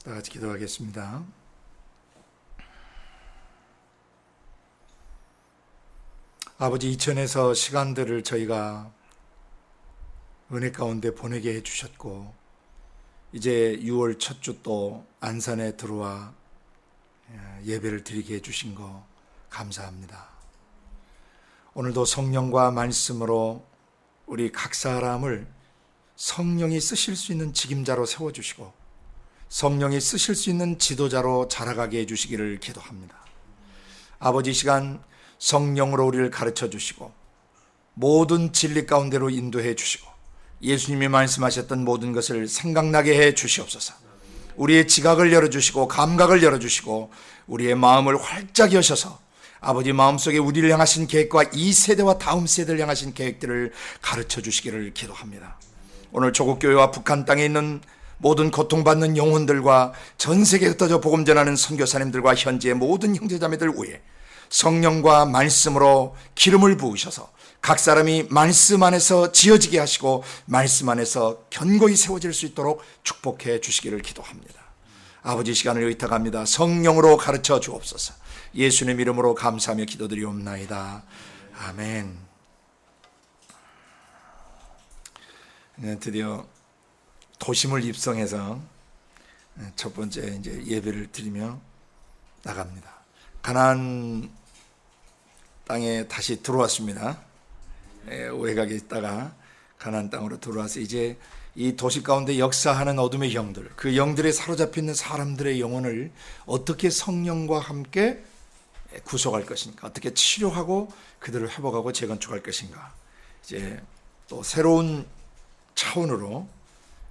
다 같이 기도하겠습니다. 아버지, 이천에서 시간들을 저희가 은혜 가운데 보내게 해주셨고, 이제 6월 첫 주 또 안산에 들어와 예배를 드리게 해주신 거 감사합니다. 오늘도 성령과 말씀으로 우리 각 사람을 성령이 쓰실 수 있는 직임자로 세워주시고, 성령이 쓰실 수 있는 지도자로 자라가게 해주시기를 기도합니다. 아버지, 이 시간 성령으로 우리를 가르쳐 주시고 모든 진리 가운데로 인도해 주시고 예수님이 말씀하셨던 모든 것을 생각나게 해 주시옵소서. 우리의 지각을 열어주시고 감각을 열어주시고 우리의 마음을 활짝 여셔서 아버지 마음속에 우리를 향하신 계획과 이 세대와 다음 세대를 향하신 계획들을 가르쳐 주시기를 기도합니다. 오늘 조국교회와 북한 땅에 있는 모든 고통받는 영혼들과 전 세계에 흩어져 복음 전하는 선교사님들과 현지의 모든 형제자매들 위해 성령과 말씀으로 기름을 부으셔서 각 사람이 말씀 안에서 지어지게 하시고 말씀 안에서 견고히 세워질 수 있도록 축복해 주시기를 기도합니다. 아버지, 시간을 의탁합니다. 성령으로 가르쳐 주옵소서. 예수님 이름으로 감사하며 기도드리옵나이다. 아멘. 드디어 도심을 입성해서 첫 번째 이제 예배를 드리며 나갑니다. 가나안 땅에 다시 들어왔습니다. 외곽에 있다가 가나안 땅으로 들어와서 이제 이 도시 가운데 역사하는 어둠의 영들, 그 영들에 사로잡혀 있는 사람들의 영혼을 어떻게 성령과 함께 구속할 것인가, 어떻게 치료하고 그들을 회복하고 재건축할 것인가, 이제 또 새로운 차원으로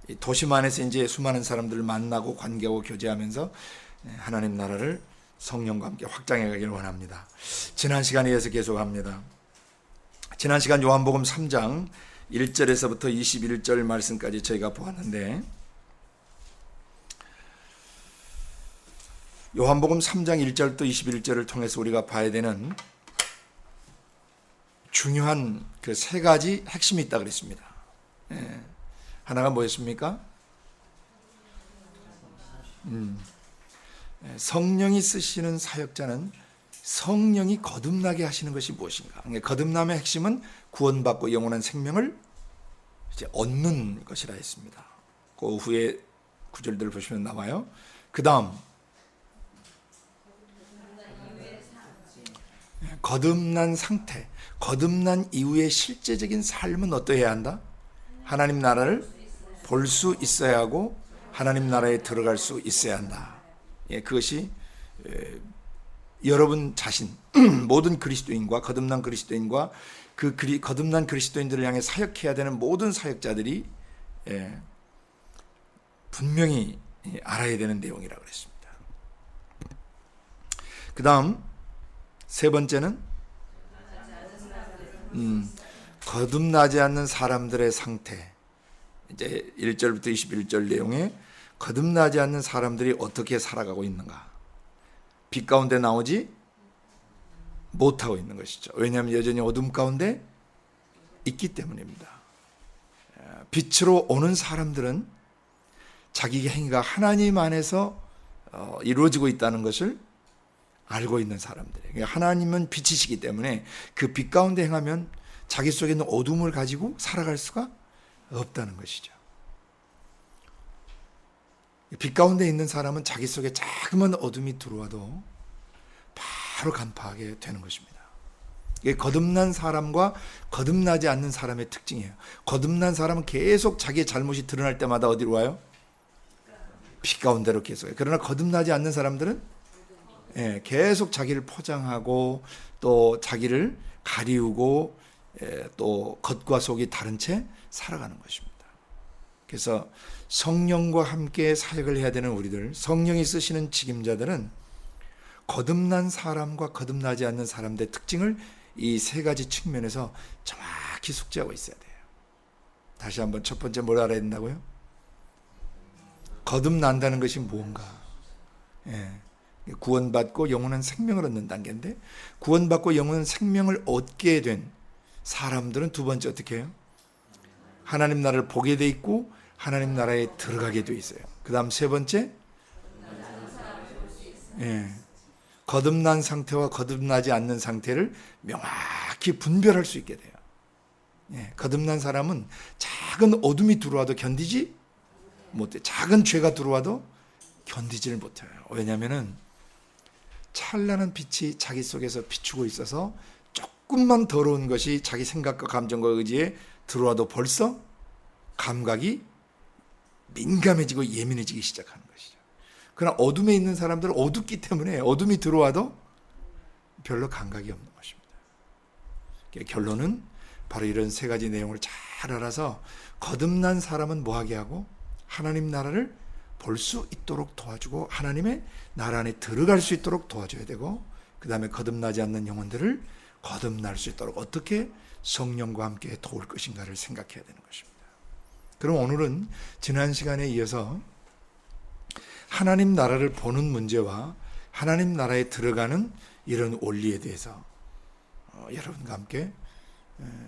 이 도심 안에서 이제 수많은 사람들을 만나고 관계하고 교제하면서 하나님 나라를 성령과 함께 확장해 가기를 원합니다. 지난 시간에 이어서 계속합니다. 지난 시간 요한복음 3장 1절에서부터 21절 말씀까지 저희가 보았는데, 요한복음 3장 1절부터 21절을 통해서 우리가 봐야 되는 중요한 그 세 가지 핵심이 있다 그랬습니다. 하나가 뭐였습니까? 성령이 쓰시는 사역자는 성령이 거듭나게 하시는 것이 무엇인가? 거듭남의 핵심은 구원받고 영원한 생명을 이제 얻는 것이라 했습니다. 그 후에 구절들을 보시면 나와요. 그 다음 거듭난 상태, 거듭난 이후의 실제적인 삶은 어떠해야 한다? 하나님 나라를 볼 수 있어야 하고 하나님 나라에 들어갈 수 있어야 한다. 그것이 여러분 자신, 모든 그리스도인과 거듭난 그리스도인과 그 거듭난 그리스도인들을 향해 사역해야 되는 모든 사역자들이 분명히 알아야 되는 내용이라고 그랬습니다. 그 다음 세 번째는 거듭나지 않는 사람들의 상태. 이제 1절부터 21절 내용에 거듭나지 않는 사람들이 어떻게 살아가고 있는가. 빛 가운데 나오지 못하고 있는 것이죠. 왜냐하면 여전히 어둠 가운데 있기 때문입니다. 빛으로 오는 사람들은 자기 행위가 하나님 안에서 이루어지고 있다는 것을 알고 있는 사람들이에요. 하나님은 빛이시기 때문에 그 빛 가운데 행하면 자기 속에 있는 어둠을 가지고 살아갈 수가 없다는 것이죠. 빛 가운데 있는 사람은 자기 속에 자그마한 어둠이 들어와도 바로 간파하게 되는 것입니다. 이게 거듭난 사람과 거듭나지 않는 사람의 특징이에요. 거듭난 사람은 계속 자기의 잘못이 드러날 때마다 어디로 와요? 빛 가운데로 계속 해요. 그러나 거듭나지 않는 사람들은 계속 자기를 포장하고 또 자기를 가리우고 또 겉과 속이 다른 채 살아가는 것입니다. 그래서 성령과 함께 사역을 해야 되는 우리들, 성령이 쓰시는 직임자들은 거듭난 사람과 거듭나지 않는 사람들의 특징을 이 세 가지 측면에서 정확히 숙지하고 있어야 돼요. 다시 한번 첫 번째 뭘 알아야 된다고요? 거듭난다는 것이 무언가. 구원받고 영원한 생명을 얻는 단계인데, 구원받고 영원한 생명을 얻게 된 사람들은 두 번째 어떻게 해요? 하나님 나라를 보게 돼 있고 하나님 나라에 들어가게 돼 있어요. 그 다음 세 번째 예. 거듭난 상태와 거듭나지 않는 상태를 명확히 분별할 수 있게 돼요. 예. 거듭난 사람은 작은 어둠이 들어와도 견디지 못해. 작은 죄가 들어와도 견디지를 못해요. 왜냐하면은 찬란한 빛이 자기 속에서 비추고 있어서 조금만 더러운 것이 자기 생각과 감정과 의지에 들어와도 벌써 감각이 민감해지고 예민해지기 시작하는 것이죠. 그러나 어둠에 있는 사람들은 어둡기 때문에 어둠이 들어와도 별로 감각이 없는 것입니다. 결론은 바로 이런 세 가지 내용을 잘 알아서 거듭난 사람은 뭐하게 하고 하나님 나라를 볼 수 있도록 도와주고 하나님의 나라 안에 들어갈 수 있도록 도와줘야 되고, 그 다음에 거듭나지 않는 영혼들을 거듭날 수 있도록 어떻게 성령과 함께 도울 것인가를 생각해야 되는 것입니다. 그럼 오늘은 지난 시간에 이어서 하나님 나라를 보는 문제와 하나님 나라에 들어가는 이런 원리에 대해서 여러분과 함께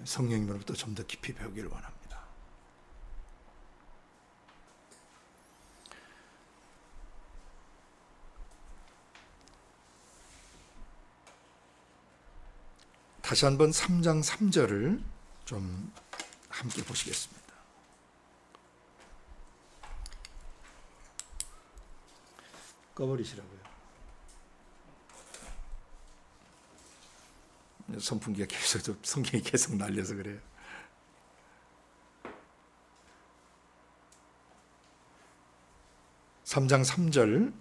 성령님으로부터 좀 더 깊이 배우기를 원합니다. 다시 한번 3장 3절을 좀 함께 보시겠습니다. 꺼버리시라고요. 선풍기가 계속, 성경이 계속 날려서 그래요. (3장 3절)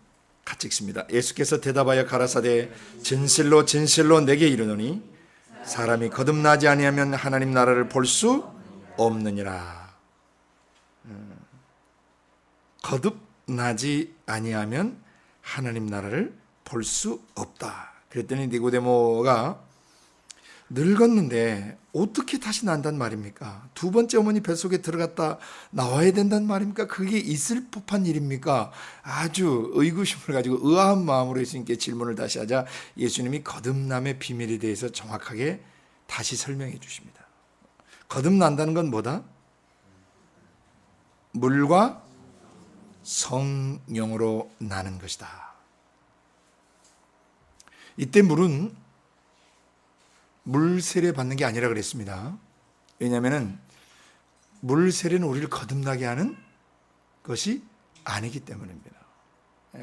같이 읽습니다. 예수께서 대답하여 가라사대 진실로 진실로 내게 이르노니 사람이 거듭나지 아니하면 하나님 나라를 볼 수 없느니라. 거듭나지 아니하면 하나님 나라를 볼 수 없다. 그랬더니 니고데모가 늙었는데 어떻게 다시 난단 말입니까? 두 번째 어머니 뱃속에 들어갔다 나와야 된단 말입니까? 그게 있을 법한 일입니까? 아주 의구심을 가지고 의아한 마음으로 예수님께 질문을 다시 하자 예수님이 거듭남의 비밀에 대해서 정확하게 다시 설명해 주십니다. 거듭난다는 건 뭐다? 물과 성령으로 나는 것이다. 이때 물은 물 세례 받는 게 아니라 그랬습니다. 왜냐하면 물 세례는 우리를 거듭나게 하는 것이 아니기 때문입니다.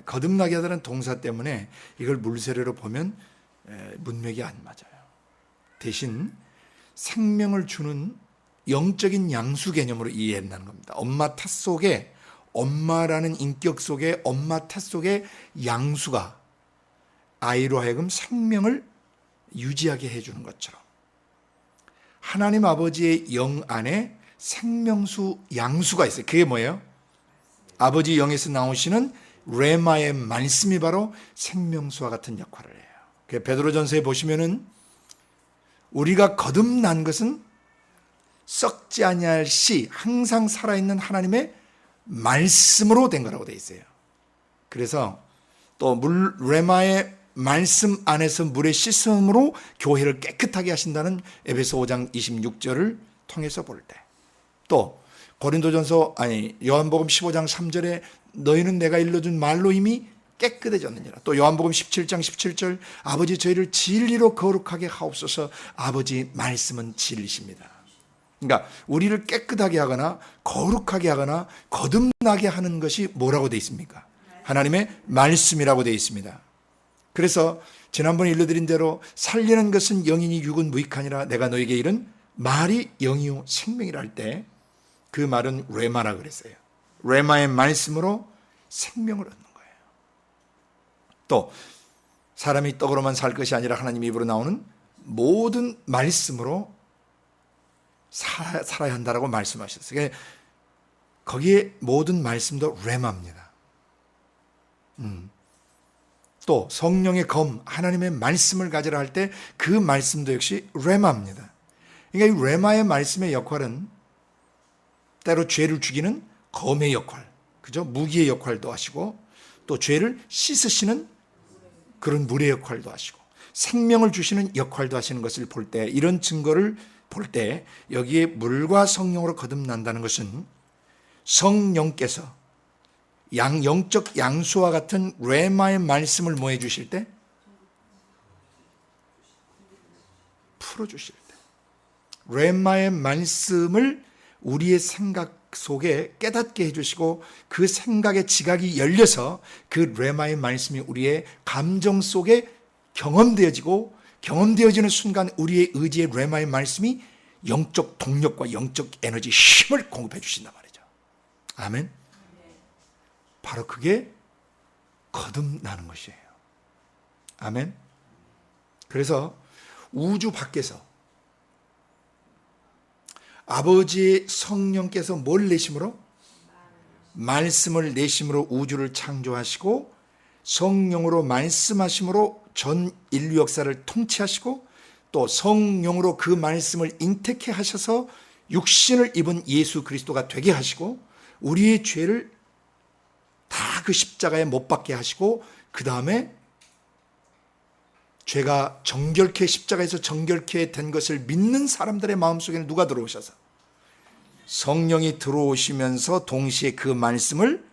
거듭나게 하다는 동사 때문에 이걸 물 세례로 보면 문맥이 안 맞아요. 대신 생명을 주는 영적인 양수 개념으로 이해한다는 겁니다. 엄마 탓 속에, 엄마라는 인격 속에, 엄마 탓 속에 양수가 아이로 하여금 생명을 유지하게 해주는 것처럼 하나님 아버지의 영 안에 생명수 양수가 있어요. 그게 뭐예요? 아버지 영에서 나오시는 레마의 말씀이 바로 생명수와 같은 역할을 해요. 베드로전서에 보시면은 우리가 거듭난 것은 썩지 아니할 시 항상 살아있는 하나님의 말씀으로 된 거라고 되어 있어요. 그래서 또 레마의 말씀 안에서 물의 씻음으로 교회를 깨끗하게 하신다는 에베소 5장 26절을 통해서 볼 때, 또 고린도전서 요한복음 15장 3절에 너희는 내가 일러준 말로 이미 깨끗해졌느니라. 또 요한복음 17장 17절 아버지 저희를 진리로 거룩하게 하옵소서. 아버지 말씀은 진리십니다. 그러니까 우리를 깨끗하게 하거나 거룩하게 하거나 거듭나게 하는 것이 뭐라고 되어 있습니까? 하나님의 말씀이라고 되어 있습니다. 그래서 지난번에 일러드린 대로 살리는 것은 영이니 육은 무익하니라. 내가 너에게 이른 말이 영이요 생명이라 할 때 그 말은 레마라 그랬어요. 레마의 말씀으로 생명을 얻는 거예요. 또 사람이 떡으로만 살 것이 아니라 하나님 입으로 나오는 모든 말씀으로 살아야 한다라고 말씀하셨어요. 거기에 모든 말씀도 레마입니다. 또 성령의 검, 하나님의 말씀을 가지라 할 때 그 말씀도 역시 레마입니다. 그러니까 이 레마의 말씀의 역할은 때로 죄를 죽이는 검의 역할, 그죠? 무기의 역할도 하시고, 또 죄를 씻으시는 그런 물의 역할도 하시고, 생명을 주시는 역할도 하시는 것을 볼 때, 이런 증거를 볼 때 여기에 물과 성령으로 거듭난다는 것은 성령께서 영적 양수와 같은 레마의 말씀을 뭐 해주실 때? 풀어주실 때. 레마의 말씀을 우리의 생각 속에 깨닫게 해주시고 그 생각의 지각이 열려서 그 레마의 말씀이 우리의 감정 속에 경험되어지고 경험되어지는 순간 우리의 의지의 레마의 말씀이 영적 동력과 영적 에너지, 힘을 공급해 주신단 말이죠. 아멘. 바로 그게 거듭나는 것이에요. 아멘. 그래서 우주 밖에서 아버지의 성령께서 뭘 내심으로? 말씀을 내심으로 우주를 창조하시고 성령으로 말씀하심으로 전 인류 역사를 통치하시고 또 성령으로 그 말씀을 잉태케 하셔서 육신을 입은 예수 그리스도가 되게 하시고 우리의 죄를 다 그 십자가에 못 박게 하시고 그 다음에 죄가 정결케 십자가에서 정결케 된 것을 믿는 사람들의 마음속에는 누가 들어오셔서 성령이 들어오시면서 동시에 그 말씀을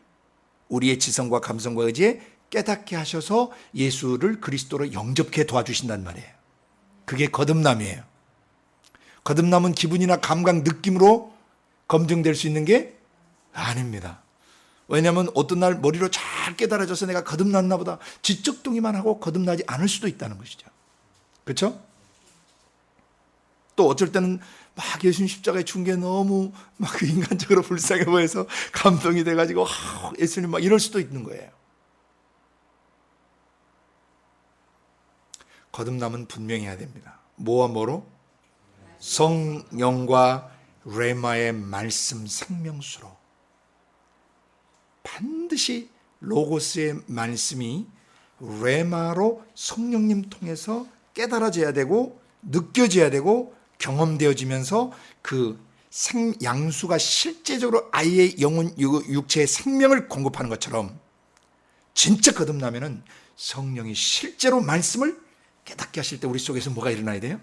우리의 지성과 감성과 의지에 깨닫게 하셔서 예수를 그리스도로 영접케 도와주신단 말이에요. 그게 거듭남이에요. 거듭남은 기분이나 감각, 느낌으로 검증될 수 있는 게 아닙니다. 왜냐하면 어떤 날 머리로 잘 깨달아져서 내가 거듭났나 보다 지적 동의만 하고 거듭나지 않을 수도 있다는 것이죠. 그렇죠? 또 어쩔 때는 막 예수님 십자가에 죽은 게 너무 막 인간적으로 불쌍해 보여서 감동이 돼가지고 예수님 막 이럴 수도 있는 거예요. 거듭남은 분명히 해야 됩니다. 뭐와 뭐로? 성령과 레마의 말씀 생명수로. 반드시 로고스의 말씀이 레마로 성령님 통해서 깨달아져야 되고 느껴져야 되고 경험되어지면서 그 양수가 실제적으로 아이의 영혼 육체의 생명을 공급하는 것처럼 진짜 거듭나면은 성령이 실제로 말씀을 깨닫게 하실 때 우리 속에서 뭐가 일어나야 돼요?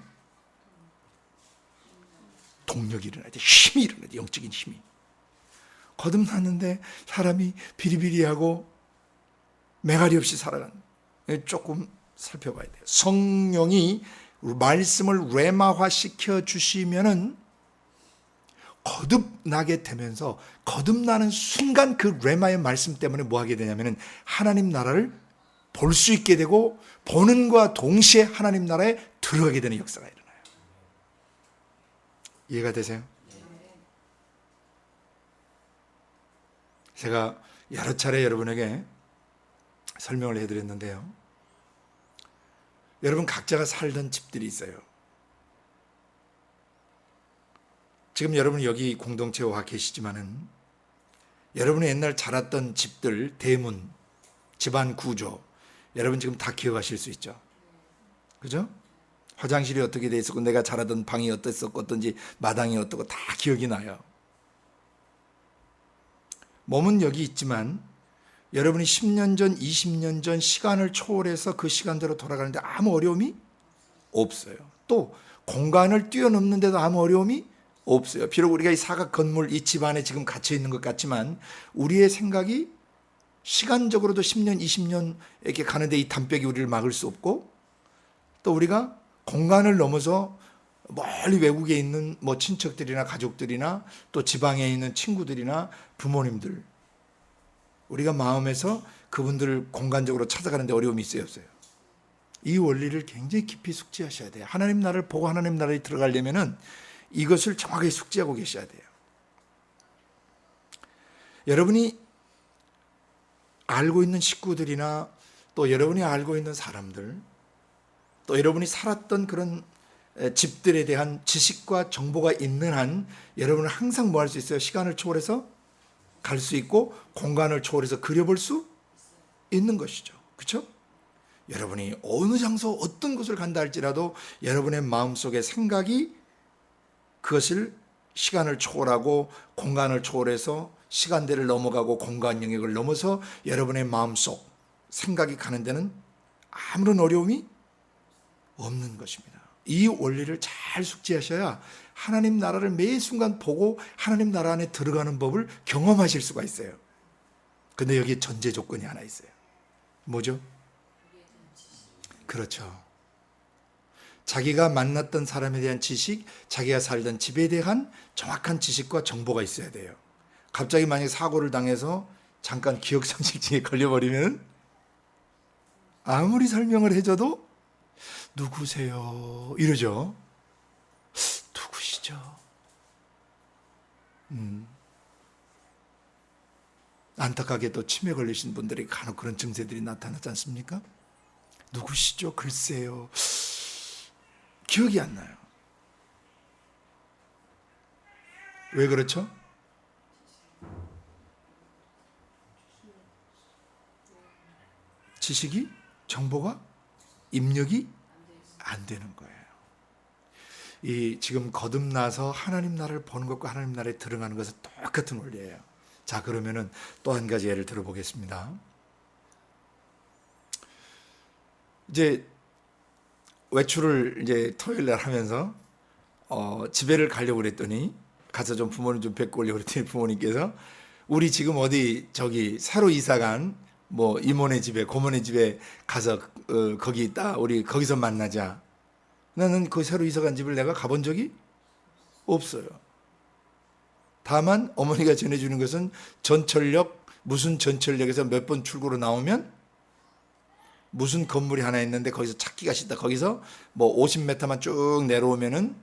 동력이 일어나야 돼요. 힘이 일어나야 돼요. 영적인 힘이. 거듭났는데 사람이 비리비리하고 매갈이 없이 살아가는 조금 살펴봐야 돼요. 성령이 말씀을 레마화 시켜 주시면은 거듭나게 되면서 거듭나는 순간 그 레마의 말씀 때문에 뭐 하게 되냐면은 하나님 나라를 볼 수 있게 되고 보는과 동시에 하나님 나라에 들어가게 되는 역사가 일어나요. 이해가 되세요? 제가 여러 차례 여러분에게 설명을 해드렸는데요. 여러분 각자가 살던 집들이 있어요. 지금 여러분 여기 공동체에 와 계시지만은 여러분이 옛날 자랐던 집들, 대문, 집안 구조 여러분 지금 다 기억하실 수 있죠. 그죠? 화장실이 어떻게 돼 있었고 내가 자라던 방이 어땠었고 어떤지 마당이 어떻고 다 기억이 나요. 몸은 여기 있지만 여러분이 10년 전, 20년 전 시간을 초월해서 그 시간대로 돌아가는데 아무 어려움이 없어요. 또 공간을 뛰어넘는데도 아무 어려움이 없어요. 비록 우리가 이 사각 건물, 이 집 안에 지금 갇혀 있는 것 같지만 우리의 생각이 시간적으로도 10년, 20년 이렇게 가는데 이 담벽이 우리를 막을 수 없고 또 우리가 공간을 넘어서 멀리 외국에 있는 뭐 친척들이나 가족들이나 또 지방에 있는 친구들이나 부모님들 우리가 마음에서 그분들을 공간적으로 찾아가는데 어려움이 있어요, 없어요? 이 원리를 굉장히 깊이 숙지하셔야 돼요. 하나님 나라를 보고 하나님 나라에 들어가려면은 이것을 정확하게 숙지하고 계셔야 돼요. 여러분이 알고 있는 식구들이나 또 여러분이 알고 있는 사람들 또 여러분이 살았던 그런 집들에 대한 지식과 정보가 있는 한 여러분은 항상 뭐 할 수 있어요? 시간을 초월해서 갈 수 있고 공간을 초월해서 그려볼 수 있는 것이죠. 그렇죠? 여러분이 어느 장소 어떤 곳을 간다 할지라도 여러분의 마음속에 생각이 그것을 시간을 초월하고 공간을 초월해서 시간대를 넘어가고 공간 영역을 넘어서 여러분의 마음속 생각이 가는 데는 아무런 어려움이 없는 것입니다. 이 원리를 잘 숙지하셔야 하나님 나라를 매 순간 보고 하나님 나라 안에 들어가는 법을 경험하실 수가 있어요. 근데 여기 전제 조건이 하나 있어요. 뭐죠? 그렇죠. 자기가 만났던 사람에 대한 지식, 자기가 살던 집에 대한 정확한 지식과 정보가 있어야 돼요. 갑자기 만약에 사고를 당해서 잠깐 기억상실증에 걸려버리면 아무리 설명을 해줘도 누구세요? 이러죠. 누구시죠? 안타깝게 또 치매 걸리신 분들이 간혹 그런 증세들이 나타나지 않습니까? 누구시죠? 글쎄요. 기억이 안 나요. 왜 그렇죠? 지식이, 정보가, 입력이 안 되는 거예요. 이 지금 거듭나서 하나님 나라를 보는 것과 하나님 나라에 들어가는 것은 똑같은 원리예요. 자, 그러면은 또 한 가지 예를 들어보겠습니다. 이제 외출을 이제 토요일 날 하면서 집에를 가려고 그랬더니 가서 좀 부모님 좀 뵙고 오려고 그랬더니 부모님께서 우리 지금 어디 저기 새로 이사간 뭐 이모네 집에 고모네 집에 가서 거기 있다 우리 거기서 만나자. 나는 그 새로 이사간 집을 내가 가본 적이 없어요. 다만 어머니가 전해주는 것은 전철역 무슨 전철역에서 몇 번 출구로 나오면 무슨 건물이 하나 있는데 거기서 찾기가 쉽다. 거기서 뭐 50m만 쭉 내려오면은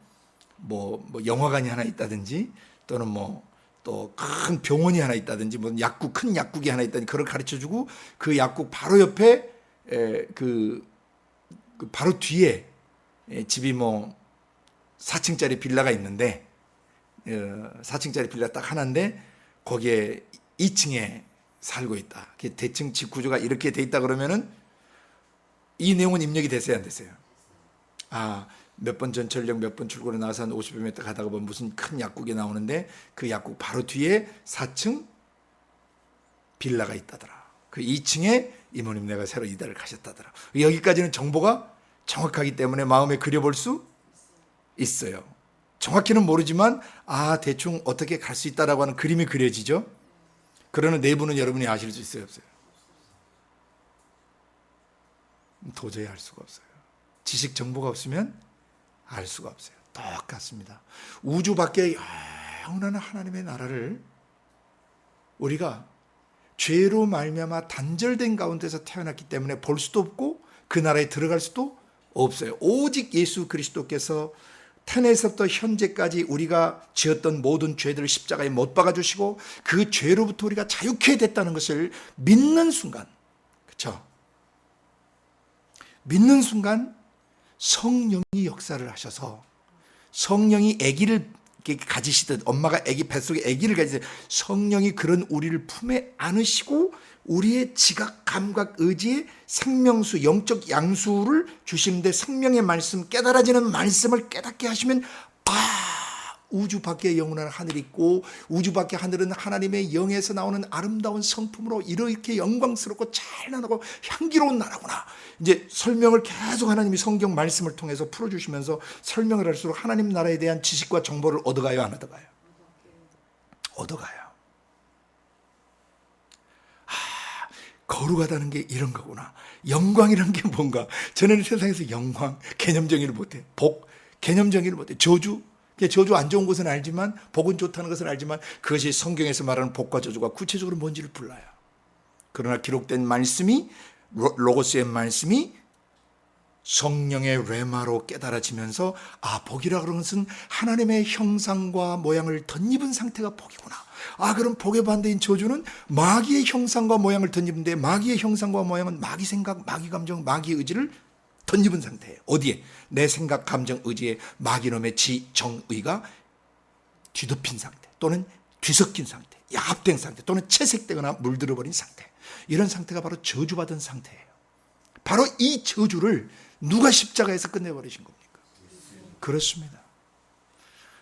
뭐 영화관이 하나 있다든지 또는 뭐 또 큰 병원이 하나 있다든지 뭐 약국 큰 약국이 하나 있다든지 그걸 가르쳐 주고 그 약국 바로 옆에 그 바로 뒤에 집이 뭐 4층짜리 빌라가 있는데 4층짜리 빌라 딱 하나인데 거기에 2층에 살고 있다. 대충 집 구조가 이렇게 돼 있다 그러면은 이 내용은 입력이 됐어요, 안 됐어요? 아, 몇 번 전철역 몇 번 출구로 나와서 한 50m 가다가 보면 무슨 큰 약국이 나오는데 그 약국 바로 뒤에 4층 빌라가 있다더라. 그 2층에 이모님 내가 새로 이사를 가셨다더라. 여기까지는 정보가 정확하기 때문에 마음에 그려볼 수 있어요. 정확히는 모르지만 대충 어떻게 갈 수 있다라고 하는 그림이 그려지죠. 그러는 내부는 여러분이 아실 수 있어요, 없어요? 도저히 알 수가 없어요. 지식 정보가 없으면 알 수가 없어요. 똑같습니다. 우주 밖에 영원한 하나님의 나라를 우리가 죄로 말미암아 단절된 가운데서 태어났기 때문에 볼 수도 없고 그 나라에 들어갈 수도 없어요. 오직 예수 그리스도께서 태어나서부터 현재까지 우리가 지었던 모든 죄들을 십자가에 못 박아주시고 그 죄로부터 우리가 자유케 됐다는 것을 믿는 순간, 그렇죠? 믿는 순간 성령이 역사를 하셔서 성령이 아기를 가지시듯 엄마가 아기 뱃속에 아기를 가지듯 성령이 그런 우리를 품에 안으시고 우리의 지각, 감각, 의지의 생명수, 영적 양수를 주시는데 생명의 말씀, 깨달아지는 말씀을 깨닫게 하시면 우주 밖에 영원한 하늘이 있고 우주 밖에 하늘은 하나님의 영에서 나오는 아름다운 성품으로 이렇게 영광스럽고 찬란하고 향기로운 나라구나. 이제 설명을 계속 하나님이 성경 말씀을 통해서 풀어주시면서 설명을 할수록 하나님 나라에 대한 지식과 정보를 얻어가요, 안 얻어가요? 얻어가요. 거룩하다는 게 이런 거구나. 영광이라는 게 뭔가. 저는 세상에서 영광, 개념 정의를 못해. 복, 개념 정의를 못해. 저주, 저주 안 좋은 것은 알지만 복은 좋다는 것은 알지만 그것이 성경에서 말하는 복과 저주가 구체적으로 뭔지를 몰라요. 그러나 기록된 말씀이 로고스의 말씀이 성령의 레마로 깨달아지면서 복이라 그런 것은 하나님의 형상과 모양을 덧입은 상태가 복이구나. 그럼 복의 반대인 저주는 마귀의 형상과 모양을 덧입은데 마귀의 형상과 모양은 마귀 생각, 마귀 감정, 마귀 의지를 덧입은 상태예요. 어디에? 내 생각, 감정, 의지에 마귀놈의 지정의가 뒤덮인 상태 또는 뒤섞인 상태, 야합된 상태 또는 채색되거나 물들어버린 상태. 이런 상태가 바로 저주받은 상태예요. 바로 이 저주를 누가 십자가에서 끝내버리신 겁니까? 그렇습니다.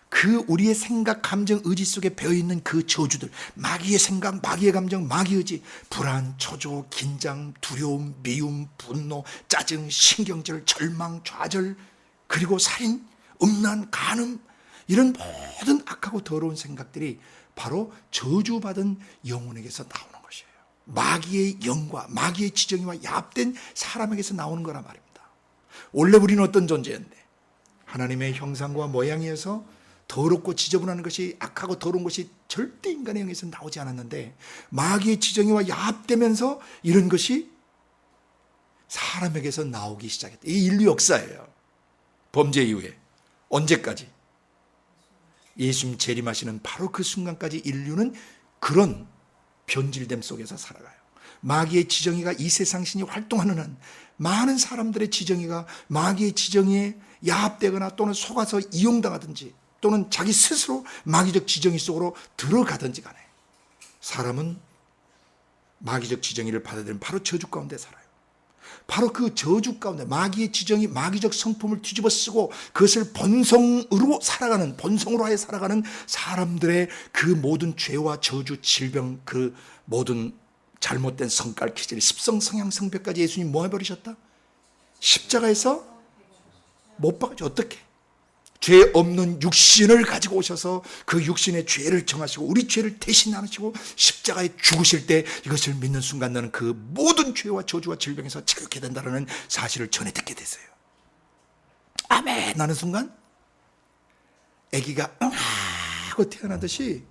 그 우리의 생각, 감정, 의지 속에 배어있는 그 저주들, 마귀의 생각, 마귀의 감정, 마귀의 의지, 불안, 초조, 긴장, 두려움, 미움, 분노, 짜증, 신경질, 절망, 좌절, 그리고 살인, 음란, 간음, 이런 모든 악하고 더러운 생각들이 바로 저주받은 영혼에게서 나오는 것이에요. 마귀의 영과 마귀의 지정이와 야합된 사람에게서 나오는 거란 말입니다. 원래 우리는 어떤 존재였는데 하나님의 형상과 모양이어서 더럽고 지저분한 것이, 악하고 더러운 것이 절대 인간의 영에서 나오지 않았는데 마귀의 지정이와 야합되면서 이런 것이 사람에게서 나오기 시작했다. 이 인류 역사예요. 범죄 이후에 언제까지? 예수님 재림하시는 바로 그 순간까지 인류는 그런 변질됨 속에서 살아가요. 마귀의 지정이가 이 세상 신이 활동하는 한 많은 사람들의 지정이가 마귀의 지정에 야합되거나 또는 속아서 이용당하든지 또는 자기 스스로 마귀적 지정이 속으로 들어가든지 간에 사람은 마귀적 지정이를 받아들이는 바로 저주 가운데 살아요. 바로 그 저주 가운데 마귀의 지정이 마귀적 성품을 뒤집어 쓰고 그것을 본성으로 살아가는, 본성으로 하여 살아가는 사람들의 그 모든 죄와 저주, 질병, 그 모든 잘못된 성깔, 기질, 습성, 성향, 성벽까지 예수님 뭐 해버리셨다? 십자가에서 못 박아줘. 어떻게? 죄 없는 육신을 가지고 오셔서 그 육신의 죄를 정하시고 우리 죄를 대신 나누시고 십자가에 죽으실 때 이것을 믿는 순간 너는 그 모든 죄와 저주와 질병에서 자유케 된다는 사실을 전해 듣게 됐어요. 아멘 하는 순간 아기가 하고 태어나듯이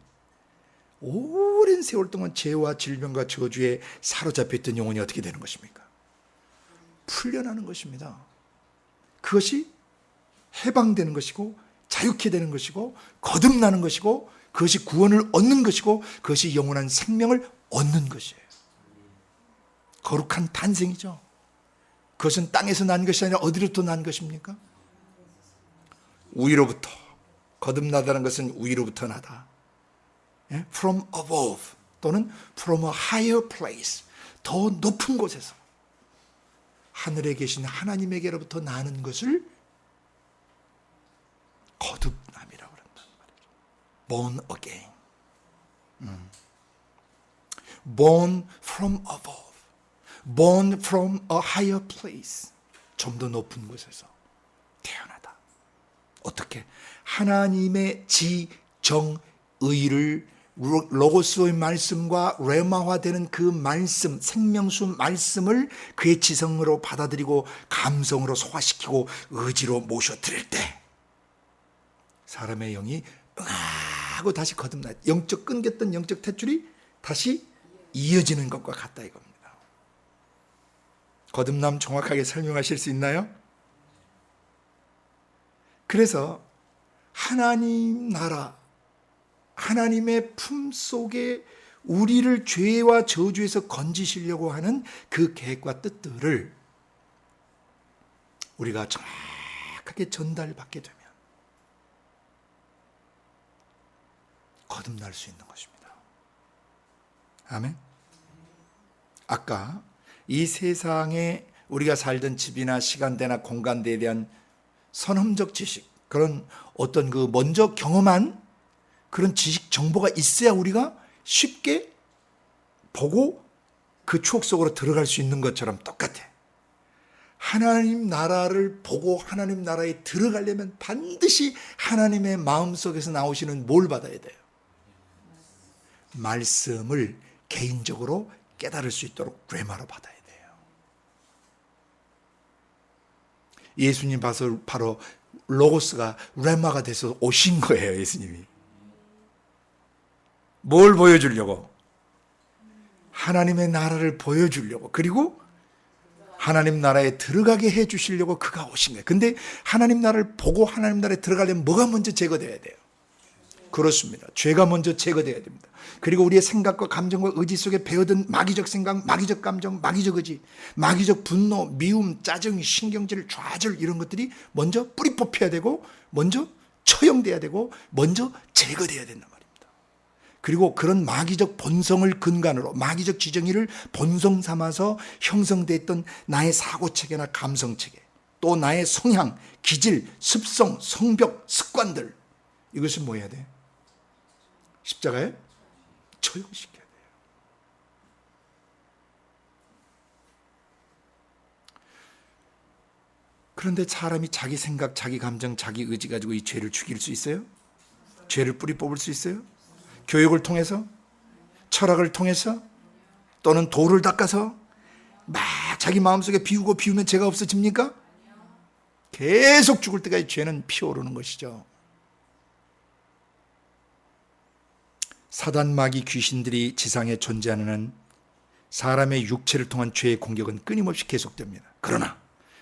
오랜 세월 동안 죄와 질병과 저주에 사로잡혀있던 영혼이 어떻게 되는 것입니까? 풀려나는 것입니다. 그것이 해방되는 것이고 자유케 되는 것이고 거듭나는 것이고 그것이 구원을 얻는 것이고 그것이 영원한 생명을 얻는 것이에요. 거룩한 탄생이죠. 그것은 땅에서 난 것이 아니라 어디로부터 난 것입니까? 위로부터. 거듭나다는 것은 위로부터 나다. From above 또는 from a higher place, 더 높은 곳에서 하늘에 계신 하나님에게로부터 나는 것을 거듭남이라고 그런단 말이죠. Born again. Born from above. Born from a higher place. 좀 더 높은 곳에서 태어나다. 어떻게? 하나님의 지정의를 로고스의 말씀과 레마화되는 그 말씀, 생명수 말씀을 그의 지성으로 받아들이고 감성으로 소화시키고 의지로 모셔드릴 때 사람의 영이 응하고 다시 거듭나, 영적 끊겼던 영적 탯줄이 다시 이어지는 것과 같다 이겁니다. 거듭남 정확하게 설명하실 수 있나요? 그래서 하나님 나라, 하나님의 품 속에 우리를 죄와 저주에서 건지시려고 하는 그 계획과 뜻들을 우리가 정확하게 전달받게 되면 거듭날 수 있는 것입니다. 아멘. 아까 이 세상에 우리가 살던 집이나 시간대나 공간대에 대한 선험적 지식, 그런 어떤 그 먼저 경험한 그런 지식 정보가 있어야 우리가 쉽게 보고 그 추억 속으로 들어갈 수 있는 것처럼 똑같아. 하나님 나라를 보고 하나님 나라에 들어가려면 반드시 하나님의 마음속에서 나오시는 뭘 받아야 돼요? 말씀을 개인적으로 깨달을 수 있도록 레마로 받아야 돼요. 예수님 바로 로고스가 레마가 돼서 오신 거예요. 예수님이. 뭘 보여주려고? 하나님의 나라를 보여주려고, 그리고 하나님 나라에 들어가게 해주시려고 그가 오신 거예요. 근데 하나님 나라를 보고 하나님 나라에 들어가려면 뭐가 먼저 제거돼야 돼요? 그렇습니다. 죄가 먼저 제거돼야 됩니다. 그리고 우리의 생각과 감정과 의지 속에 배어든 마귀적 생각, 마귀적 감정, 마귀적 의지, 마귀적 분노, 미움, 짜증, 신경질, 좌절 이런 것들이 먼저 뿌리 뽑혀야 되고 먼저 처형돼야 되고 먼저 제거돼야 된단 말입니다. 그리고 그런 마귀적 본성을 근간으로 마귀적 지정의를 본성 삼아서 형성되어 있던 나의 사고체계나 감성체계, 또 나의 성향, 기질, 습성, 성벽, 습관들, 이것을 뭐 해야 돼? 십자가에 처형시켜야 돼요. 그런데 사람이 자기 생각, 자기 감정, 자기 의지 가지고 이 죄를 죽일 수 있어요? 죄를 뿌리 뽑을 수 있어요? 교육을 통해서? 철학을 통해서? 또는 돌을 닦아서 막 자기 마음속에 비우면 죄가 없어집니까? 계속 죽을 때까지 죄는 피어오르는 것이죠. 사단, 마귀, 귀신들이 지상에 존재하는 한 사람의 육체를 통한 죄의 공격은 끊임없이 계속됩니다. 그러나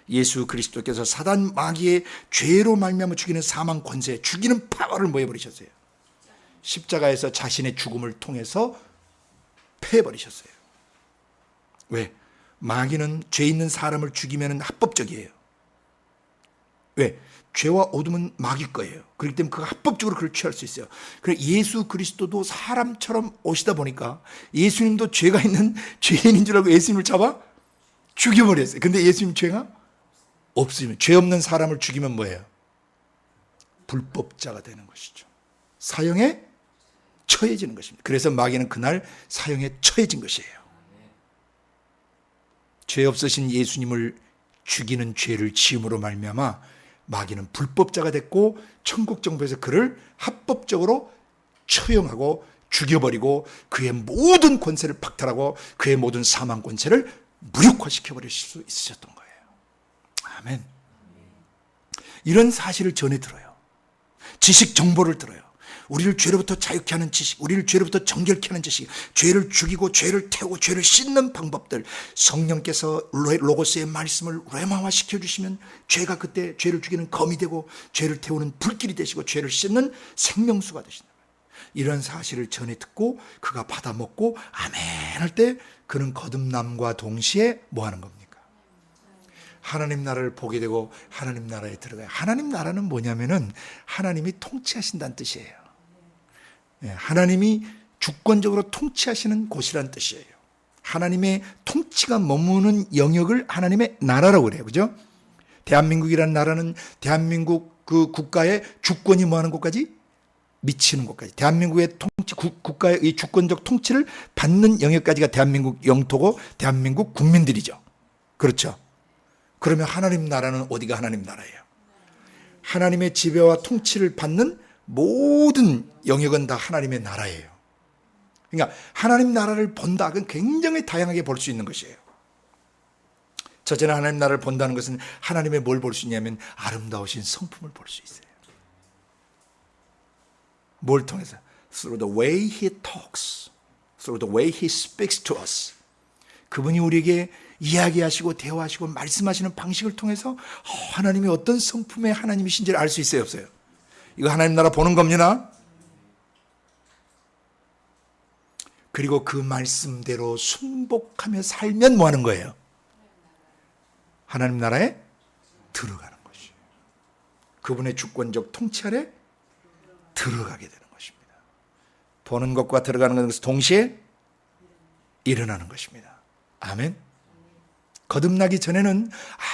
예수 그리스도께서 사단, 마귀의 죄로 말미암아 죽이는 사망 권세, 죽이는 파워를 뭐 해버리셨어요? 십자가에서 자신의 죽음을 통해서 패해버리셨어요. 왜? 마귀는 죄 있는 사람을 죽이면 합법적이에요. 왜? 죄와 어둠은 마귀 거예요. 그렇기 때문에 그가 합법적으로 그걸 취할 수 있어요. 그래서 예수 그리스도도 사람처럼 오시다 보니까 예수님도 죄가 있는 죄인인 줄 알고 예수님을 잡아 죽여버렸어요. 근데 예수님 죄가 없으면, 죄 없는 사람을 죽이면 뭐예요? 불법자가 되는 것이죠. 사형에 처해지는 것입니다. 그래서 마귀는 그날 사형에 처해진 것이에요. 죄 없으신 예수님을 죽이는 죄를 지음으로 말미암아 마귀는 불법자가 됐고 천국 정부에서 그를 합법적으로 처형하고 죽여버리고 그의 모든 권세를 박탈하고 그의 모든 사망 권세를 무력화시켜버릴 수 있으셨던 거예요. 아멘. 이런 사실을 전해 들어요. 지식 정보를 들어요. 우리를 죄로부터 자유케 하는 지식, 우리를 죄로부터 정결케 하는 지식, 죄를 죽이고 죄를 태우고 죄를 씻는 방법들, 성령께서 로고스의 말씀을 레마화 시켜주시면 죄가 그때 죄를 죽이는 검이 되고 죄를 태우는 불길이 되시고 죄를 씻는 생명수가 되신다. 이런 사실을 전해 듣고 그가 받아 먹고 아멘 할 때 그는 거듭남과 동시에 뭐 하는 겁니까? 하나님 나라를 보게 되고 하나님 나라에 들어가요. 하나님 나라는 뭐냐면은 하나님이 통치하신다는 뜻이에요. 하나님이 주권적으로 통치하시는 곳이라는 뜻이에요. 하나님의 통치가 머무는 영역을 하나님의 나라라고 그래요. 그죠? 대한민국이라는 나라는 대한민국 그 국가의 주권이 뭐 하는 곳까지? 미치는 곳까지. 대한민국의 통치, 국가의 이 주권적 통치를 받는 영역까지가 대한민국 영토고 대한민국 국민들이죠. 그렇죠? 그러면 하나님 나라는 어디가 하나님 나라예요? 하나님의 지배와 통치를 받는 모든 영역은 다 하나님의 나라예요. 그러니까 하나님 나라를 본다. 그건 굉장히 다양하게 볼 수 있는 것이에요. 첫째는 하나님 나라를 본다는 것은 하나님의 뭘 볼 수 있냐면 아름다우신 성품을 볼 수 있어요. 뭘 통해서? Through the way he talks, through the way he speaks to us. 그분이 우리에게 이야기하시고 대화하시고 말씀하시는 방식을 통해서 하나님이 어떤 성품의 하나님이신지를 알 수 있어요, 없어요? 이거 하나님 나라 보는 겁니다. 그리고 그 말씀대로 순복하며 살면 뭐 하는 거예요? 하나님 나라에 들어가는 것이에요. 그분의 주권적 통치 아래 들어가게 되는 것입니다. 보는 것과 들어가는 것은 동시에 일어나는 것입니다. 아멘. 거듭나기 전에는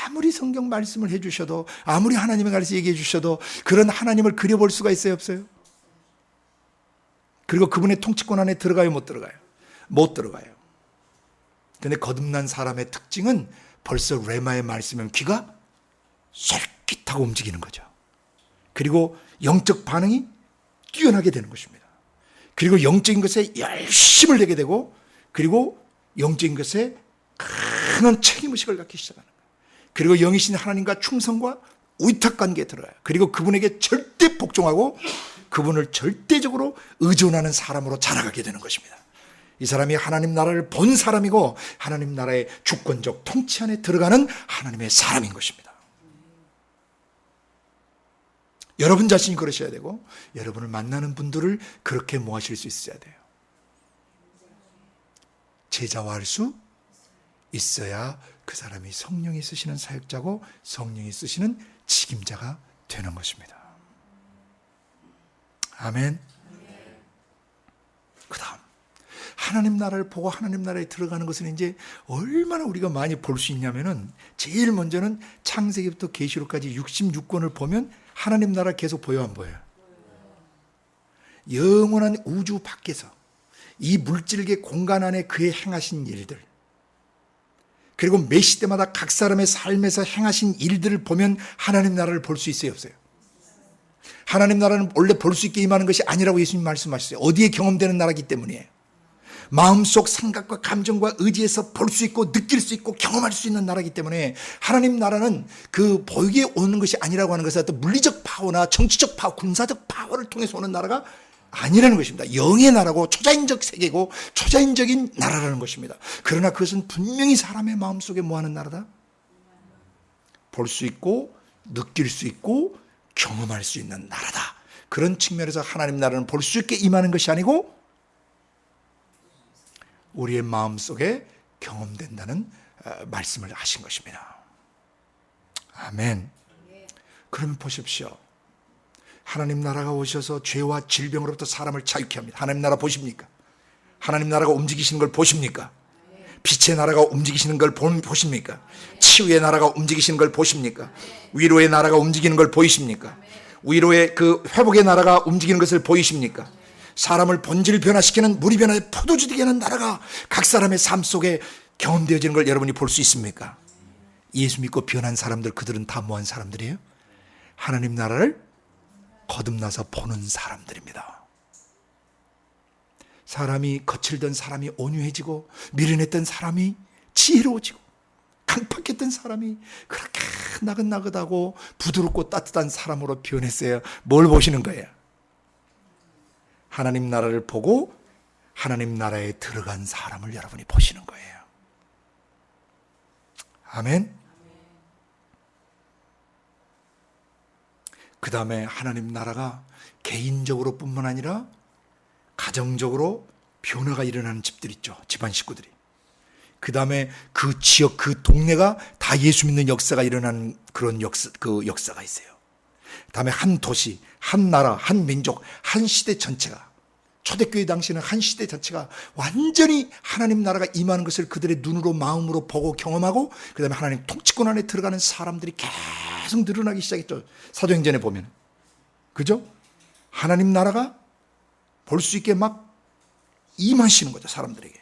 아무리 성경 말씀을 해주셔도 아무리 하나님의 가르쳐 얘기해 주셔도 그런 하나님을 그려볼 수가 있어요, 없어요? 그리고 그분의 통치권 안에 들어가요, 못 들어가요? 못 들어가요. 그런데 거듭난 사람의 특징은 벌써 레마의 말씀은 귀가 솔깃하고 움직이는 거죠. 그리고 영적 반응이 뛰어나게 되는 것입니다. 그리고 영적인 것에 열심을 내게 되고 그리고 영적인 것에 큰 책임의식을 갖기 시작하는 거예요. 그리고 영이신 하나님과 충성과 위탁관계에 들어가요. 그리고 그분에게 절대 복종하고 그분을 절대적으로 의존하는 사람으로 자라가게 되는 것입니다. 이 사람이 하나님 나라를 본 사람이고 하나님 나라의 주권적 통치 안에 들어가는 하나님의 사람인 것입니다. 여러분 자신이 그러셔야 되고 여러분을 만나는 분들을 그렇게 모하실 수 있어야 돼요. 제자화할 수 있어야 그 사람이 성령이 쓰시는 사역자고 성령이 쓰시는 책임자가 되는 것입니다. 아멘. 그 다음 하나님 나라를 보고 하나님 나라에 들어가는 것은 이제 얼마나 우리가 많이 볼 수 있냐면은 제일 먼저는 창세기부터 계시록까지 66권을 보면 하나님 나라 계속 보여 안 보여요? 영원한 우주 밖에서 이 물질계 공간 안에 그의 행하신 일들 그리고 매 시대마다 각 사람의 삶에서 행하신 일들을 보면 하나님 나라를 볼 수 있어요, 없어요? 하나님 나라는 원래 볼 수 있게 임하는 것이 아니라고 예수님 말씀하셨어요. 어디에 경험되는 나라이기 때문이에요. 마음속 생각과 감정과 의지에서 볼 수 있고 느낄 수 있고 경험할 수 있는 나라이기 때문에 하나님 나라는 그 보이게 오는 것이 아니라고 하는 것은 어떤 물리적 파워나 정치적 파워, 군사적 파워를 통해서 오는 나라가 아니라는 것입니다. 영의 나라고 초자연적 세계고 초자연적인 나라라는 것입니다. 그러나 그것은 분명히 사람의 마음속에 뭐하는 나라다? 볼 수 있고 느낄 수 있고 경험할 수 있는 나라다. 그런 측면에서 하나님 나라는 볼 수 있게 임하는 것이 아니고 우리의 마음속에 경험된다는 말씀을 하신 것입니다. 아멘. 그러면 보십시오. 하나님 나라가 오셔서 죄와 질병으로부터 사람을 자유케 합니다. 하나님 나라 보십니까? 하나님 나라가 움직이시는 걸 보십니까? 빛의 나라가 움직이시는 걸 보십니까? 치유의 나라가 움직이시는 걸 보십니까? 위로의 나라가 움직이는 걸 보이십니까? 위로의 그 회복의 나라가 움직이는 것을 보이십니까? 사람을 본질 변화시키는 물이 변화의 포도주 되게 하는 나라가 각 사람의 삶 속에 경험되어지는 걸 여러분이 볼 수 있습니까? 예수 믿고 변한 사람들, 그들은 다 뭐한 사람들이에요? 하나님 나라를 거듭나서 보는 사람들입니다. 사람이 거칠던 사람이 온유해지고 미련했던 사람이 지혜로워지고 강팍했던 사람이 그렇게 나긋나긋하고 부드럽고 따뜻한 사람으로 변했어요. 뭘 보시는 거예요? 하나님 나라를 보고 하나님 나라에 들어간 사람을 여러분이 보시는 거예요. 아멘. 그 다음에 하나님 나라가 개인적으로 뿐만 아니라 가정적으로 변화가 일어나는 집들 있죠. 집안 식구들이. 그 다음에 그 지역, 그 동네가 다 예수 믿는 역사가 일어나는 그런 역사가 있어요. 그 다음에 한 도시, 한 나라, 한 민족, 한 시대 전체가, 초대교회 당시에는 한 시대 자체가 완전히 하나님 나라가 임하는 것을 그들의 눈으로 마음으로 보고 경험하고 그 다음에 하나님 통치권 안에 들어가는 사람들이 계속 늘어나기 시작했죠. 사도행전에 보면. 그죠? 하나님 나라가 볼 수 있게 막 임하시는 거죠. 사람들에게.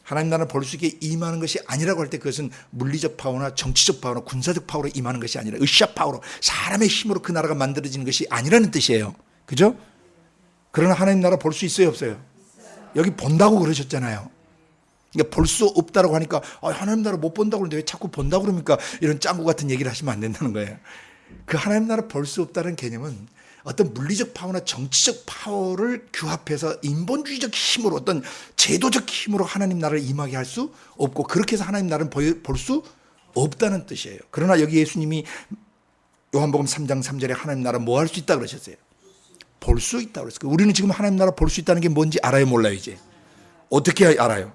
하나님 나라를 볼 수 있게 임하는 것이 아니라고 할 때 그것은 물리적 파워나 정치적 파워나 군사적 파워로 임하는 것이 아니라 으쌰 파워로 사람의 힘으로 그 나라가 만들어지는 것이 아니라는 뜻이에요. 그죠? 그러나 하나님 나라 볼 수 있어요, 없어요? 여기 본다고 그러셨잖아요. 그러니까 볼 수 없다고 하니까 하나님 나라 못 본다고 그러는데 왜 자꾸 본다고 그럽니까? 이런 짱구 같은 얘기를 하시면 안 된다는 거예요. 그 하나님 나라 볼 수 없다는 개념은 어떤 물리적 파워나 정치적 파워를 규합해서 인본주의적 힘으로 어떤 제도적 힘으로 하나님 나라를 임하게 할 수 없고 그렇게 해서 하나님 나라를 볼 수 없다는 뜻이에요. 그러나 여기 예수님이 요한복음 3장 3절에 하나님 나라 뭐 할 수 있다 그러셨어요? 볼 수 있다고 그랬어요. 우리는 지금 하나님 나라 볼 수 있다는 게 뭔지 알아요, 몰라요, 이제? 어떻게 알아요?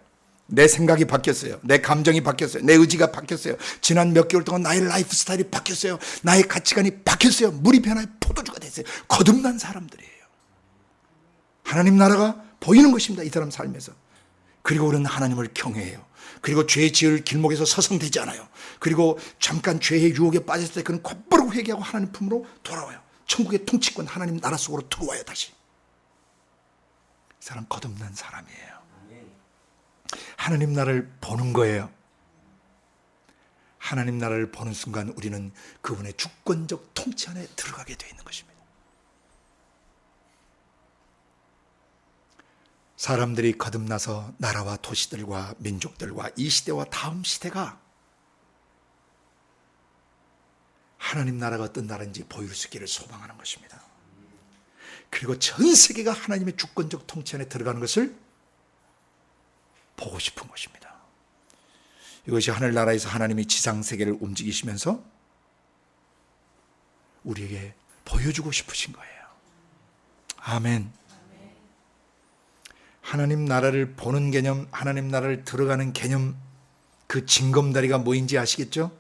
내 생각이 바뀌었어요. 내 감정이 바뀌었어요. 내 의지가 바뀌었어요. 지난 몇 개월 동안 나의 라이프 스타일이 바뀌었어요. 나의 가치관이 바뀌었어요. 물이 변화의 포도주가 됐어요. 거듭난 사람들이에요. 하나님 나라가 보이는 것입니다. 이 사람 삶에서. 그리고 우리는 하나님을 경외해요. 그리고 죄 지을 길목에서 서성대지 않아요. 그리고 잠깐 죄의 유혹에 빠졌을 때 그는 곧바로 회개하고 하나님 품으로 돌아와요. 천국의 통치권 하나님 나라 속으로 들어와요. 다시. 이 사람 거듭난 사람이에요. 하나님 나라를 보는 거예요. 하나님 나라를 보는 순간 우리는 그분의 주권적 통치 안에 들어가게 되어 있는 것입니다. 사람들이 거듭나서 나라와 도시들과 민족들과 이 시대와 다음 시대가 하나님 나라가 어떤 나라인지 보일 수 있기를 소망하는 것입니다. 그리고 전 세계가 하나님의 주권적 통치 안에 들어가는 것을 보고 싶은 것입니다. 이것이 하늘나라에서 하나님이 지상세계를 움직이시면서 우리에게 보여주고 싶으신 거예요. 아멘. 하나님 나라를 보는 개념, 하나님 나라를 들어가는 개념, 그 징검다리가 뭐인지 아시겠죠?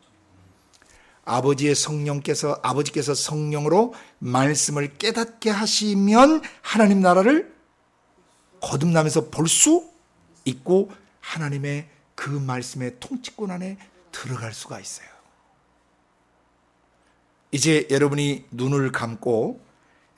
아버지께서 성령으로 말씀을 깨닫게 하시면 하나님 나라를 거듭나면서 볼 수 있고 하나님의 그 말씀의 통치권 안에 들어갈 수가 있어요. 이제 여러분이 눈을 감고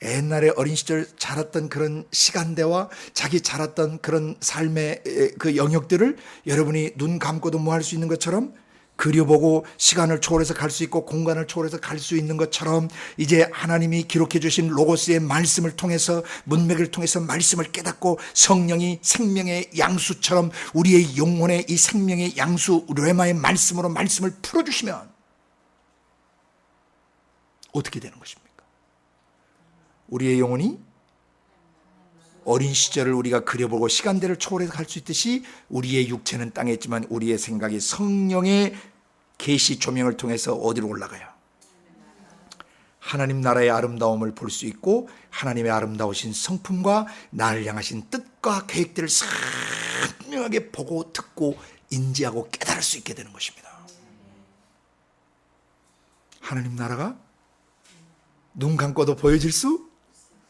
옛날에 어린 시절 자랐던 그런 시간대와 자기 자랐던 그런 삶의 그 영역들을 여러분이 눈 감고도 뭐 할 수 있는 것처럼 그려보고 시간을 초월해서 갈 수 있고 공간을 초월해서 갈 수 있는 것처럼 이제 하나님이 기록해 주신 로고스의 말씀을 통해서 문맥을 통해서 말씀을 깨닫고 성령이 생명의 양수처럼 우리의 영혼에 이 생명의 양수 레마의 말씀으로 말씀을 풀어주시면 어떻게 되는 것입니까? 우리의 영혼이 어린 시절을 우리가 그려보고 시간대를 초월해서 갈 수 있듯이 우리의 육체는 땅에 있지만 우리의 생각이 성령의 계시 조명을 통해서 어디로 올라가요? 하나님 나라의 아름다움을 볼 수 있고 하나님의 아름다우신 성품과 나를 향하신 뜻과 계획들을 선명하게 보고 듣고 인지하고 깨달을 수 있게 되는 것입니다. 하나님 나라가 눈 감고도 보여질 수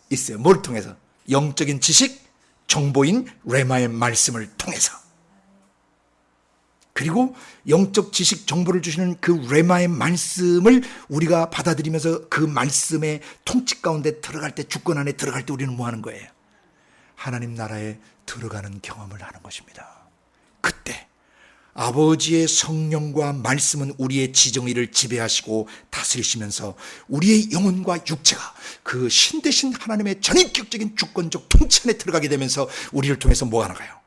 있어요. 뭘 통해서? 영적인 지식, 정보인 레마의 말씀을 통해서. 그리고 영적 지식 정보를 주시는 그 레마의 말씀을 우리가 받아들이면서 그 말씀의 통치 가운데 들어갈 때, 주권 안에 들어갈 때 우리는 뭐 하는 거예요? 하나님 나라에 들어가는 경험을 하는 것입니다. 그때 아버지의 성령과 말씀은 우리의 지정의를 지배하시고 다스리시면서 우리의 영혼과 육체가 그 신 대신 하나님의 전인격적인 주권적 통치 안에 들어가게 되면서 우리를 통해서 뭐가 나가요?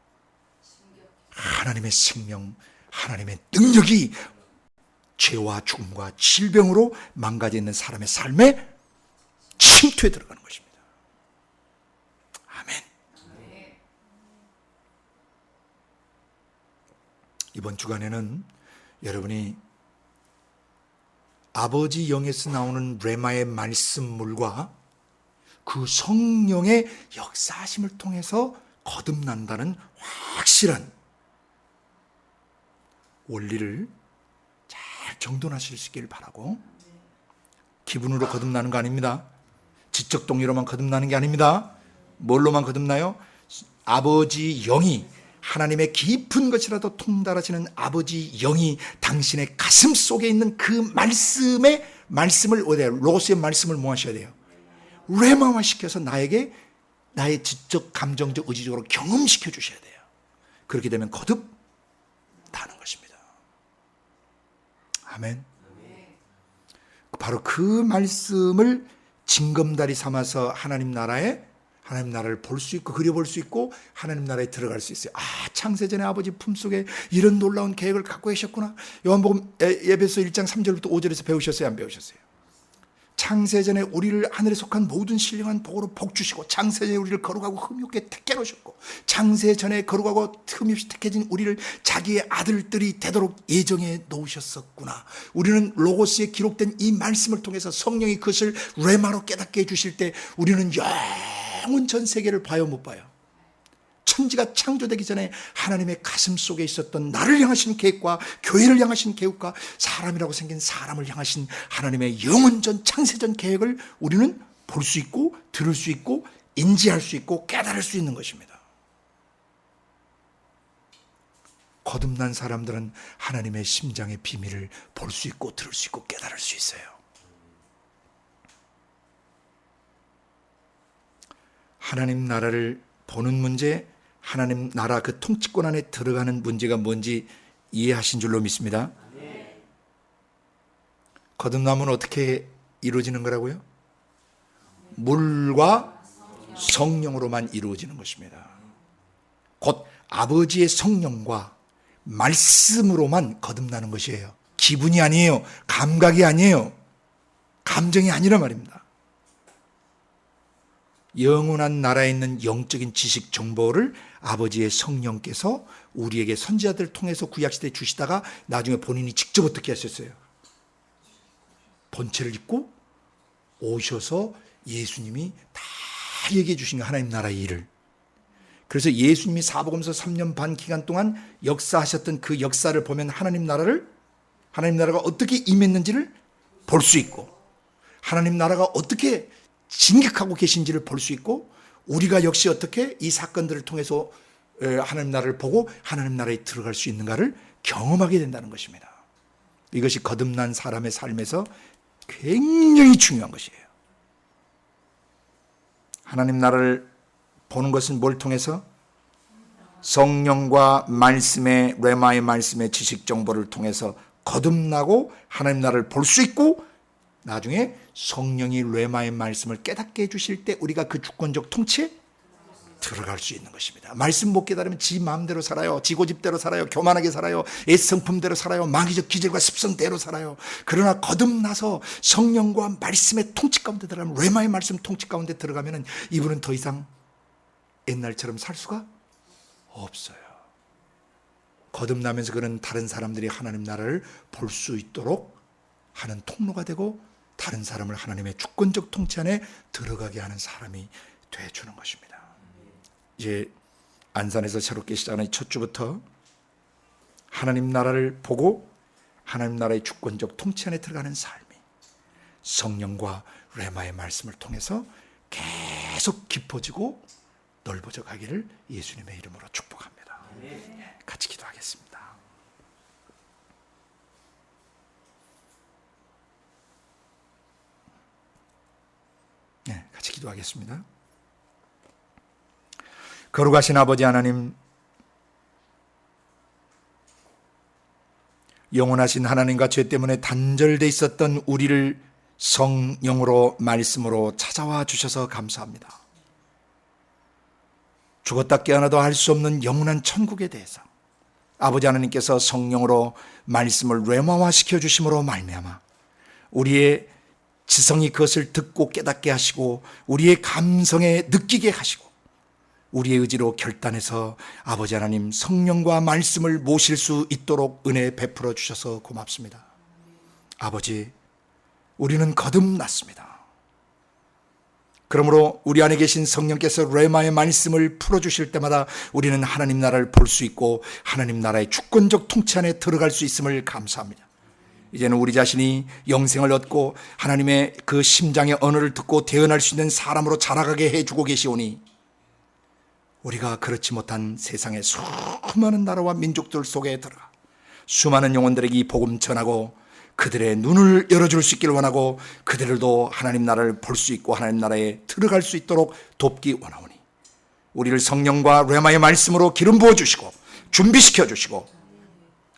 하나님의 생명, 하나님의 능력이 죄와 죽음과 질병으로 망가져 있는 사람의 삶에 침투해 들어가는 것입니다. 아멘. 이번 주간에는 여러분이 아버지 영에서 나오는 레마의 말씀물과 그 성령의 역사하심을 통해서 거듭난다는 확실한 원리를 잘 정돈하실 수 있기를 바라고, 기분으로 거듭나는 거 아닙니다. 지적 동의로만 거듭나는 게 아닙니다. 뭘로만 거듭나요? 아버지 영이, 하나님의 깊은 것이라도 통달하시는 아버지 영이 당신의 가슴 속에 있는 그 말씀을 로고스의 말씀을 뭐 하셔야 돼요? 레마화 시켜서 나에게 나의 지적, 감정적, 의지적으로 경험시켜 주셔야 돼요. 그렇게 되면 거듭나는 것입니다. 아멘. 바로 그 말씀을 징검다리 삼아서 하나님 나라를 볼 수 있고 그려볼 수 있고 하나님 나라에 들어갈 수 있어요. 창세전에 아버지 품속에 이런 놀라운 계획을 갖고 계셨구나. 요한복음 에베소 1장 3절부터 5절에서 배우셨어요? 안 배우셨어요? 창세전에 우리를 하늘에 속한 모든 신령한 복으로 복 주시고, 창세전에 우리를 거룩하고 흠없게 택해 놓으셨고, 창세전에 거룩하고 흠없이 택해진 우리를 자기의 아들들이 되도록 예정해 놓으셨었구나. 우리는 로고스에 기록된 이 말씀을 통해서 성령이 그것을 레마로 깨닫게 해주실 때 우리는 영원 전 세계를 봐요, 못 봐요? 천지가 창조되기 전에 하나님의 가슴 속에 있었던 나를 향하신 계획과 교회를 향하신 계획과 사람이라고 생긴 사람을 향하신 하나님의 영원전 창세전 계획을 우리는 볼 수 있고 들을 수 있고 인지할 수 있고 깨달을 수 있는 것입니다. 거듭난 사람들은 하나님의 심장의 비밀을 볼 수 있고 들을 수 있고 깨달을 수 있어요. 하나님 나라를 보는 문제, 하나님 나라 그 통치권 안에 들어가는 문제가 뭔지 이해하신 줄로 믿습니다. 거듭남은 어떻게 이루어지는 거라고요? 물과 성령으로만 이루어지는 것입니다. 곧 아버지의 성령과 말씀으로만 거듭나는 것이에요. 기분이 아니에요. 감각이 아니에요. 감정이 아니란 말입니다. 영원한 나라에 있는 영적인 지식 정보를 아버지의 성령께서 우리에게 선지자들을 통해서 구약시대에 주시다가 나중에 본인이 직접 어떻게 하셨어요? 본체를 입고 오셔서 예수님이 다 얘기해 주신 거, 하나님 나라의 일을. 그래서 예수님이 사복음서 3년 반 기간 동안 역사하셨던 그 역사를 보면 하나님 나라가 어떻게 임했는지를 볼 수 있고, 하나님 나라가 어떻게 진격하고 계신지를 볼 수 있고, 우리가 역시 어떻게 이 사건들을 통해서 하나님 나라를 보고 하나님 나라에 들어갈 수 있는가를 경험하게 된다는 것입니다. 이것이 거듭난 사람의 삶에서 굉장히 중요한 것이에요. 하나님 나라를 보는 것은 뭘 통해서? 성령과 말씀의 레마의 말씀의 지식 정보를 통해서 거듭나고 하나님 나라를 볼 수 있고 나중에 성령이 레마의 말씀을 깨닫게 해주실 때 우리가 그 주권적 통치에 들어갈 수 있는 것입니다. 말씀 못 깨달으면 지 마음대로 살아요. 지 고집대로 살아요. 교만하게 살아요. 애성품대로 살아요. 마귀적 기질과 습성대로 살아요. 그러나 거듭나서 성령과 말씀의 통치 가운데 들어가면, 레마의 말씀 통치 가운데 들어가면 이분은 더 이상 옛날처럼 살 수가 없어요. 거듭나면서 그는 다른 사람들이 하나님 나라를 볼 수 있도록 하는 통로가 되고 다른 사람을 하나님의 주권적 통치 안에 들어가게 하는 사람이 되어주는 것입니다. 이제 안산에서 새롭게 시작하는 첫 주부터 하나님 나라를 보고 하나님 나라의 주권적 통치 안에 들어가는 삶이 성령과 레마의 말씀을 통해서 계속 깊어지고 넓어져 가기를 예수님의 이름으로 축복합니다. 같이 기도하겠습니다. 네, 같이 기도하겠습니다. 거룩하신 아버지 하나님, 영원하신 하나님과 죄 때문에 단절되어 있었던 우리를 성령으로 말씀으로 찾아와 주셔서 감사합니다. 죽었다 깨어나도 알 수 없는 영원한 천국에 대해서 아버지 하나님께서 성령으로 말씀을 레마화시켜 주심으로 말미암아 우리의 지성이 그것을 듣고 깨닫게 하시고 우리의 감성에 느끼게 하시고 우리의 의지로 결단해서 아버지 하나님 성령과 말씀을 모실 수 있도록 은혜 베풀어 주셔서 고맙습니다. 아버지, 우리는 거듭났습니다. 그러므로 우리 안에 계신 성령께서 레마의 말씀을 풀어주실 때마다 우리는 하나님 나라를 볼 수 있고 하나님 나라의 주권적 통치 안에 들어갈 수 있음을 감사합니다. 이제는 우리 자신이 영생을 얻고 하나님의 그 심장의 언어를 듣고 대언할 수 있는 사람으로 자라가게 해주고 계시오니 우리가 그렇지 못한 세상의 수많은 나라와 민족들 속에 들어가 수많은 영혼들에게 이 복음 전하고 그들의 눈을 열어줄 수 있기를 원하고 그들도 하나님 나라를 볼 수 있고 하나님 나라에 들어갈 수 있도록 돕기 원하오니 우리를 성령과 레마의 말씀으로 기름 부어주시고 준비시켜 주시고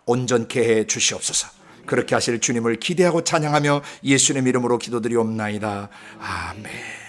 온전케 해 주시옵소서. 그렇게 하실 주님을 기대하고 찬양하며 예수님의 이름으로 기도드리옵나이다. 아멘.